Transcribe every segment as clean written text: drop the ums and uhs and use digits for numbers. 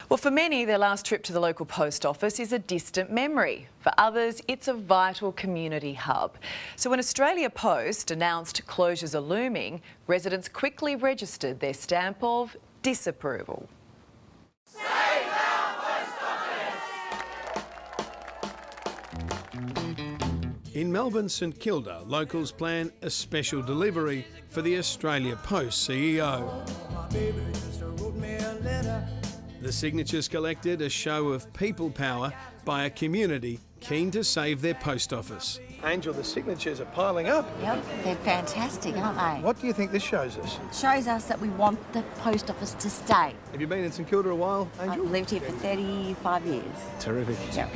Well, for many, their last trip to the local post office is a distant memory. For others, it's a vital community hub. So when Australia Post announced closures are looming, residents quickly registered their stamp of disapproval. Save our post office! In Melbourne, St Kilda, locals plan a special delivery for the Australia Post CEO. The signatures collected a show of people power by a community keen to save their post office. Angel, the signatures are piling up. Yep, they're fantastic, aren't they? What do you think this shows us? It shows us that we want the post office to stay. Have you been in St Kilda a while, Angel? I've lived here for 35 years. Terrific. Yep.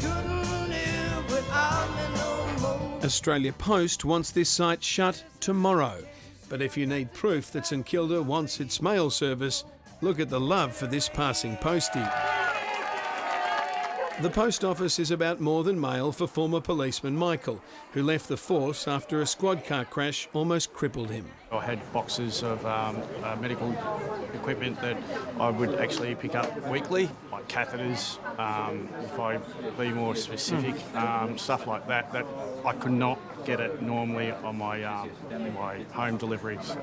Australia Post wants this site shut tomorrow. But if you need proof that St Kilda wants its mail service, look at the love for this passing postie. The post office is about more than mail for former policeman Michael, who left the force after a squad car crash almost crippled him. I had boxes of medical equipment that I would actually pick up weekly, like catheters, if I be more specific, stuff like that, that I could not get it normally on my home deliveries.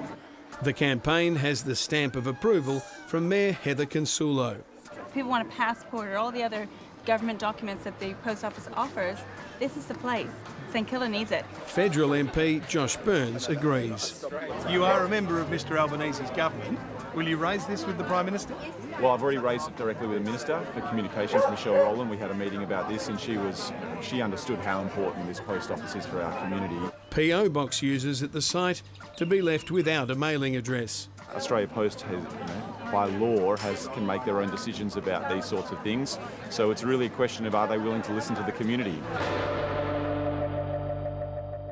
The campaign has the stamp of approval from Mayor Heather Consulo. If people want a passport or all the other government documents that the post office offers, this is the place. St Kilda needs it. Federal MP Josh Burns agrees. You are a member of Mr Albanese's government. Will you raise this with the Prime Minister? Well, I've already raised it directly with the Minister for Communications, Michelle Rowland. We had a meeting about this and she understood how important this post office is for our community. PO box users at the site to be left without a mailing address. Australia Post has, by law, can make their own decisions about these sorts of things. So it's really a question of, are they willing to listen to the community?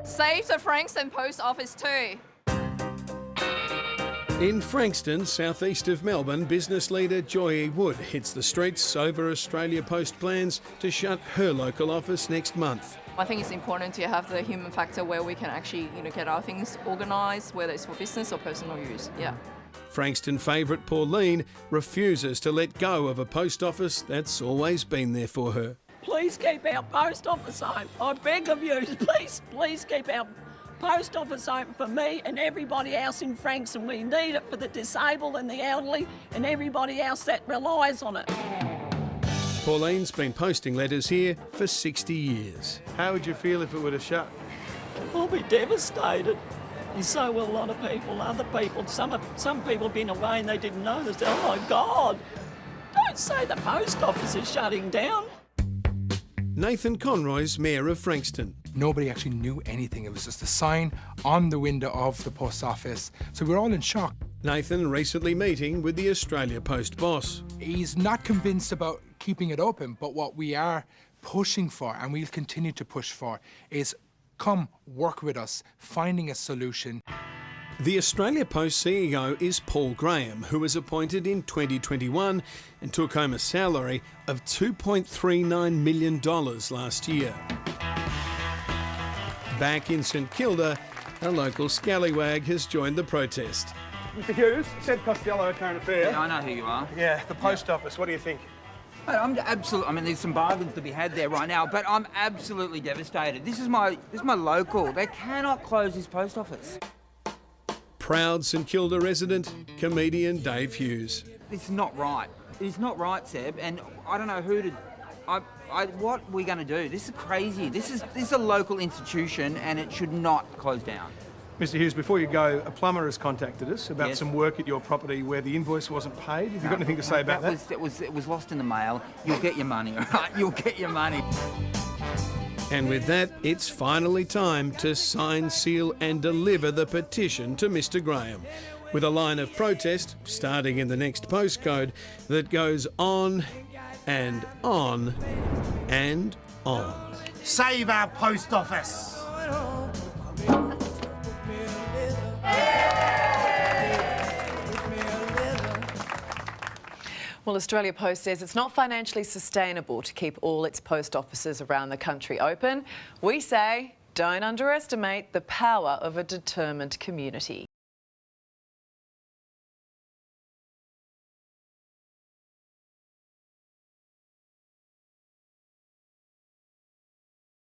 Save the Frankston Post Office too. In Frankston, southeast of Melbourne, business leader Joy E. Wood hits the streets over Australia Post plans to shut her local office next month. I think it's important to have the human factor where we can actually, get our things organised, whether it's for business or personal use. Yeah. Frankston favourite Pauline refuses to let go of a post office that's always been there for her. Please keep our post office open. I beg of you, please keep our post office open for me and everybody else in Frankston. We need it for the disabled and the elderly and everybody else that relies on it. Pauline's been posting letters here for 60 years. How would you feel if it were to shut? I'll be devastated. And so will a lot of people, other people. Some people have been away and they didn't know this. Oh my God, don't say the post office is shutting down. Nathan Conroy's Mayor of Frankston. Nobody actually knew anything. It was just a sign on the window of the post office. So we're all in shock. Nathan recently meeting with the Australia Post boss. He's not convinced about keeping it open, but what we are pushing for, and we'll continue to push for, is come work with us, finding a solution. The Australia Post CEO is Paul Graham, who was appointed in 2021 and took home a salary of $2.39 million last year. Back in St Kilda, a local scallywag has joined the protest. Mr Hughes, Seb Costello, Current Affair. Yeah, I know who you are. Yeah, the post office, what do you think? There's some bargains to be had there right now, but I'm absolutely devastated. This is my local. They cannot close this post office. Proud St Kilda resident, comedian Dave Hughes. This is not right. It's not right, Seb, and I don't know who to... what are we going to do? This is crazy. This is a local institution and it should not close down. Mr Hughes, before you go, a plumber has contacted us about some work at your property where the invoice wasn't paid. Have you got anything to say about that? It was lost in the mail. You'll get your money, all right? You'll get your money. And with that, it's finally time to sign, seal and deliver the petition to Mr Graham, with a line of protest, starting in the next postcode, that goes on and on and on. Save our post office! Well, Australia Post says it's not financially sustainable to keep all its post offices around the country open. We say don't underestimate the power of a determined community.